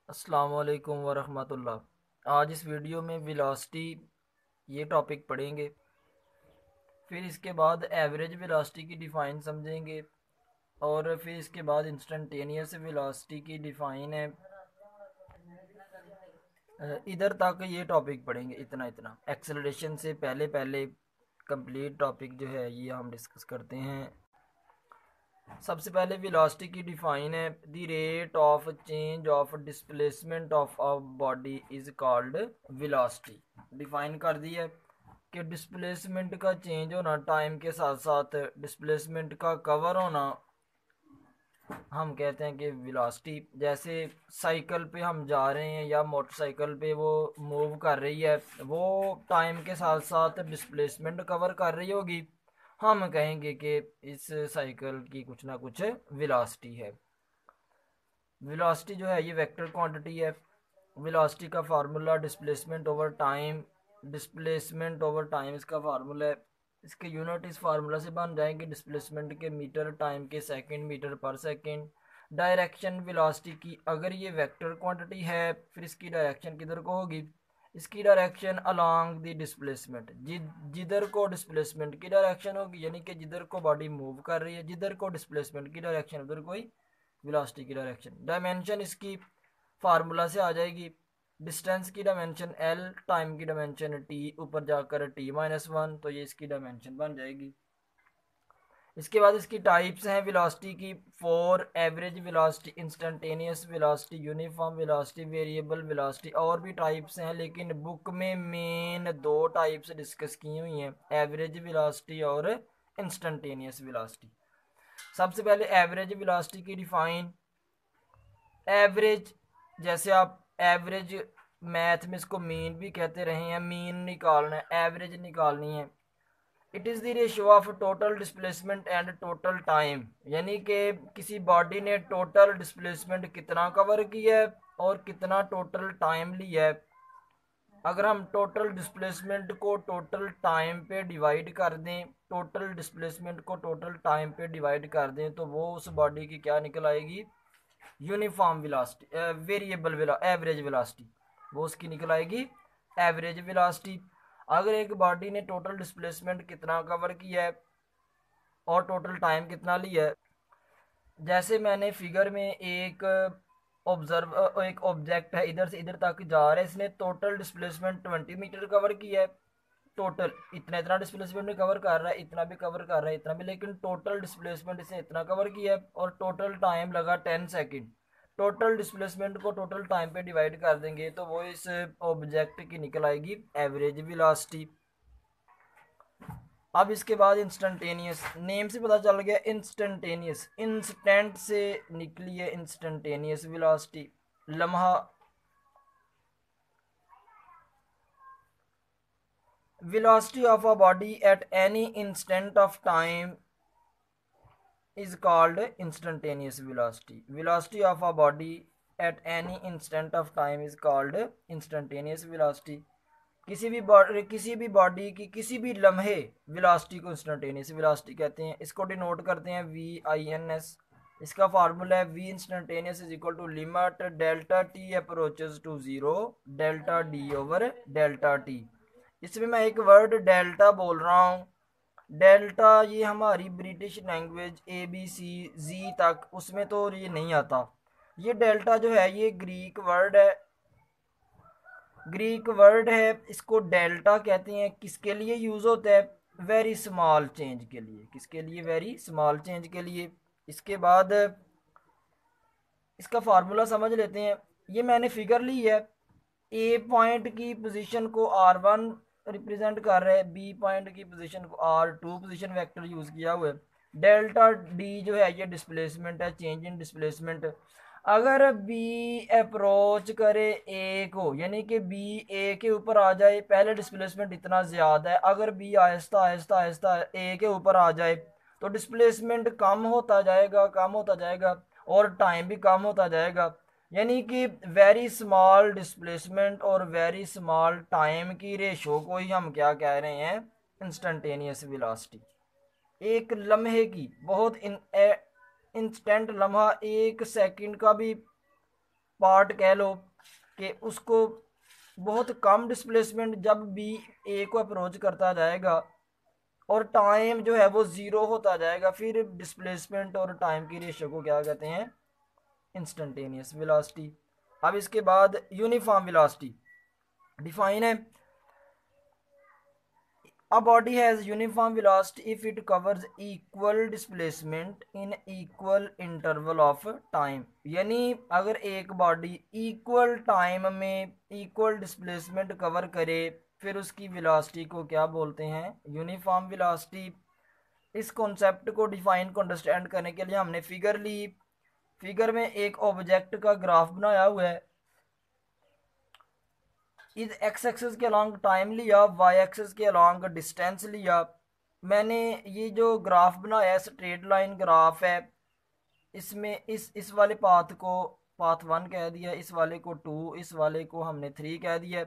अस्सलाम वालेकुम वरहमतुल्लाह। आज इस वीडियो में वेलोसिटी ये टॉपिक पढ़ेंगे। फिर इसके बाद एवरेज वेलोसिटी की डिफ़ाइन समझेंगे और फिर इसके बाद इंस्टेंटेनियस वेलोसिटी की डिफ़ाइन है। इधर तक ये टॉपिक पढ़ेंगे, इतना इतना एक्सेलरेशन से पहले पहले कंप्लीट टॉपिक जो है ये हम डिस्कस करते हैं। सबसे पहले वेलोसिटी की डिफाइन है, the rate of change of displacement of a body is called velocity. Define कर दी है कि डिस्प्लेसमेंट का चेंज होना, टाइम के साथ साथ डिस्प्लेसमेंट का कवर होना, हम कहते हैं कि वेलोसिटी। जैसे साइकिल पे हम जा रहे हैं या मोटरसाइकिल पे वो मूव कर रही है, वो टाइम के साथ साथ डिस्प्लेसमेंट कवर कर रही होगी, हम कहेंगे कि इस साइकिल की कुछ ना कुछ वेलोसिटी है। वेलोसिटी जो है ये वेक्टर क्वांटिटी है। वेलोसिटी का formula displacement over time, displacement over time इसका फार्मूला है। इसके यूनिट इस फार्मूला से बन जाएंगे, डिस्प्लेसमेंट के मीटर, टाइम के सेकंड, मीटर पर सेकंड। डायरेक्शन वेलोसिटी की, अगर ये वेक्टर क्वांटिटी है फिर इसकी डायरेक्शन किधर को होगी? इसकी डायरेक्शन अलोंग द डिस्प्लेसमेंट, जिधर को डिस्प्लेसमेंट की डायरेक्शन होगी, यानी कि जिधर को बॉडी मूव कर रही है, जिधर को डिस्प्लेसमेंट की डायरेक्शन उधर कोई वेलोसिटी की डायरेक्शन। डायमेंशन इसकी फार्मूला से आ जाएगी, डिस्टेंस की डायमेंशन एल, टाइम की डायमेंशन टी, ऊपर जाकर t-1, तो ये इसकी डायमेंशन बन जाएगी। इसके बाद इसकी टाइप्स हैं वेलोसिटी की, four: average velocity, instantaneous velocity, uniform velocity, variable velocity. और भी टाइप्स हैं लेकिन बुक में मेन दो टाइप्स डिस्कस की हुई हैं, एवरेज वेलोसिटी और इंस्टेंटेनियस वेलोसिटी। सबसे पहले एवरेज वेलोसिटी की डिफाइन। एवरेज, जैसे आप एवरेज मैथ में इसको मीन भी कहते रहे हैं, मीन निकालना है, एवरेज निकालनी है। It is the ratio of total displacement and total time, यानी कि किसी बॉडी ने टोटल डिस्प्लेसमेंट कितना कवर किया है और कितना टोटल टाइम लिया है। अगर हम टोटल डिस्प्लेसमेंट को टोटल टाइम पे डिवाइड कर दें, टोटल डिस्प्लेसमेंट को टोटल टाइम पे डिवाइड कर दें, तो वो उस बॉडी की क्या निकल आएगी? Uniform velocity, variable average velocity, वो उसकी निकल आएगी एवरेज वेलोसिटी। अगर एक बॉडी ने टोटल डिस्प्लेसमेंट कितना कवर किया है और टोटल टाइम कितना लिया है, जैसे मैंने फिगर में एक ऑब्जेक्ट है, इधर से इधर तक जा रहा है, इसने टोटल डिस्प्लेसमेंट 20 मीटर कवर किया है। टोटल इतना इतना डिस्प्लेसमेंट भी कवर कर रहा है, इतना भी कवर कर रहा है, इतना भी, लेकिन टोटल डिस्प्लेसमेंट इसने इतना कवर किया है और टोटल टाइम लगा 10 सेकेंड। टोटल डिस्प्लेसमेंट को टोटल टाइम पे डिवाइड कर देंगे तो वो इस ऑब्जेक्ट की निकल आएगी एवरेज वेलोसिटी। अब इसके बाद इंस्टेंटेनियस, नेम से पता चल गया इंस्टेंटेनियस, इंस्टेंट से निकली है इंस्टेंटेनियस वेलोसिटी। लम्हा, velocity of a body at any instant of time is called instantaneous velocity. Velocity of a body at any instant of time is called instantaneous velocity. किसी भी बॉडी की किसी भी लम्हे वेलोसिटी को इंस्टेंटेनियस वेलोसिटी कहते हैं। इसको डिनोट करते हैं VINS। इसका फार्मूला है V instantaneous is equal to limit delta T approaches to zero delta D over delta T. इसमें मैं एक वर्ड डेल्टा बोल रहा हूँ। डेल्टा ये हमारी ब्रिटिश लैंग्वेज ABC तक, उसमें तो ये नहीं आता। ये डेल्टा जो है ये ग्रीक वर्ड है, ग्रीक वर्ड है, इसको डेल्टा कहते हैं। किसके लिए यूज़ होता है? वेरी स्मॉल चेंज के लिए। किसके लिए? वेरी स्मॉल चेंज के लिए। इसके बाद इसका फार्मूला समझ लेते हैं। ये मैंने फिगर ली है, ए पॉइंट की पोजीशन को R1 रिप्रेजेंट कर रहा है, बी पॉइंट की पोजीशन को R2 पोजीशन वेक्टर यूज़ किया हुआ है। डेल्टा डी जो है ये डिस्प्लेसमेंट है, चेंज इन डिस्प्लेसमेंट। अगर बी अप्रोच करे ए को, यानी कि बी ए के ऊपर आ जाए, पहले डिस्प्लेसमेंट इतना ज़्यादा है, अगर बी आहिस्ता आहिस्ता आहिस्ता ए के ऊपर आ जाए तो डिस्प्लेसमेंट कम होता जाएगा, कम होता जाएगा और टाइम भी कम होता जाएगा। यानी कि वेरी स्मॉल डिस्प्लेसमेंट और वेरी स्मॉल टाइम की रेशो को ही हम क्या कह रहे हैं? Instantaneous velocity. एक लम्हे की, बहुत इंस्टेंट लम्हा, एक सेकंड का भी पार्ट कह लो कि उसको बहुत कम डिस्प्लेसमेंट जब भी ए को अप्रोच करता जाएगा और टाइम जो है वो ज़ीरो होता जाएगा, फिर डिस्प्लेसमेंट और टाइम की रेशियो को क्या कहते हैं, इंस्टेंटेनियस वेलोसिटी। अब इसके बाद यूनिफॉर्म वेलोसिटी डिफाइन है, a body has uniform velocity if it covers equal displacement in equal interval of time। यानी अगर एक बॉडी इक्वल टाइम में इक्वल डिस्प्लेसमेंट कवर करे फिर उसकी वेलोसिटी को क्या बोलते हैं, यूनिफॉर्म वेलोसिटी। इस कॉन्सेप्ट को डिफाइन को अंडरस्टैंड करने के लिए हमने फिगर ली। फिगर में एक ऑब्जेक्ट का ग्राफ बनाया हुआ है, इस एक्स एक्सेस के अलॉन्ग टाइम लिया, वाई एक्सेस के अलॉन्ग डिस्टेंस लिया। मैंने ये जो ग्राफ बनाया है स्ट्रेट लाइन ग्राफ है, इसमें इस वाले पाथ को पाथ 1 कह दिया, इस वाले को 2, इस वाले को हमने 3 कह दिया।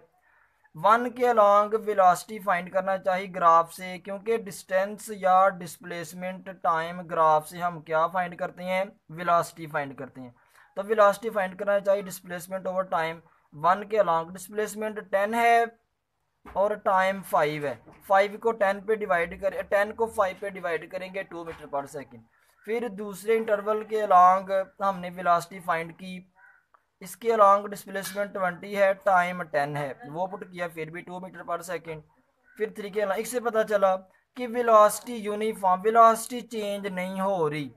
1 के अलॉन्ग वेलोसिटी फाइंड करना चाहिए ग्राफ से, क्योंकि डिस्टेंस या डिस्प्लेसमेंट टाइम ग्राफ से हम क्या फाइंड करते हैं, वेलोसिटी फाइंड करते हैं। तो वेलोसिटी फाइंड करना चाहिए डिस्प्लेसमेंट ओवर टाइम। 1 के अलॉन्ग डिस्प्लेसमेंट 10 है और टाइम 5 है। 5 को 10 पे डिवाइड करें, 10 को 5 पे डिवाइड करेंगे 2 मीटर पर सेकेंड। फिर दूसरे इंटरवल के अलॉन्ग हमने वेलोसिटी फाइंड की, इसके अलॉन्ग डिस्प्लेसमेंट 20 है, टाइम 10 है, वो पुट किया फिर भी 2 मीटर पर सेकेंड। फिर 3 के अलॉन्ग, इससे पता चला कि वेलोसिटी यूनिफॉर्म, वेलोसिटी चेंज नहीं हो रही,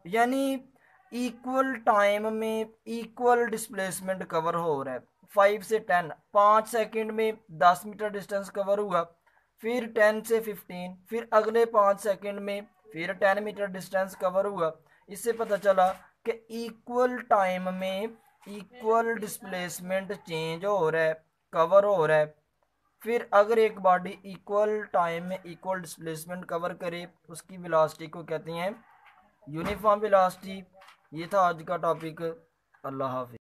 यानी इक्वल टाइम में इक्वल डिस्प्लेसमेंट कवर हो रहा है। 5 से 10, 5 सेकेंड में 10 मीटर डिस्टेंस कवर हुआ, फिर 10 से 15, फिर अगले 5 सेकेंड में फिर 10 मीटर डिस्टेंस कवर हुआ। इससे पता चला कि इक्वल टाइम में इक्वल डिस्प्लेसमेंट चेंज हो रहा है, कवर हो रहा है। फिर अगर एक बॉडी इक्वल टाइम में इक्वल डिस्प्लेसमेंट कवर करे उसकी वेलोसिटी को कहते हैं यूनिफॉर्म वेलोसिटी। ये था आज का टॉपिक। अल्लाह हाफिज़।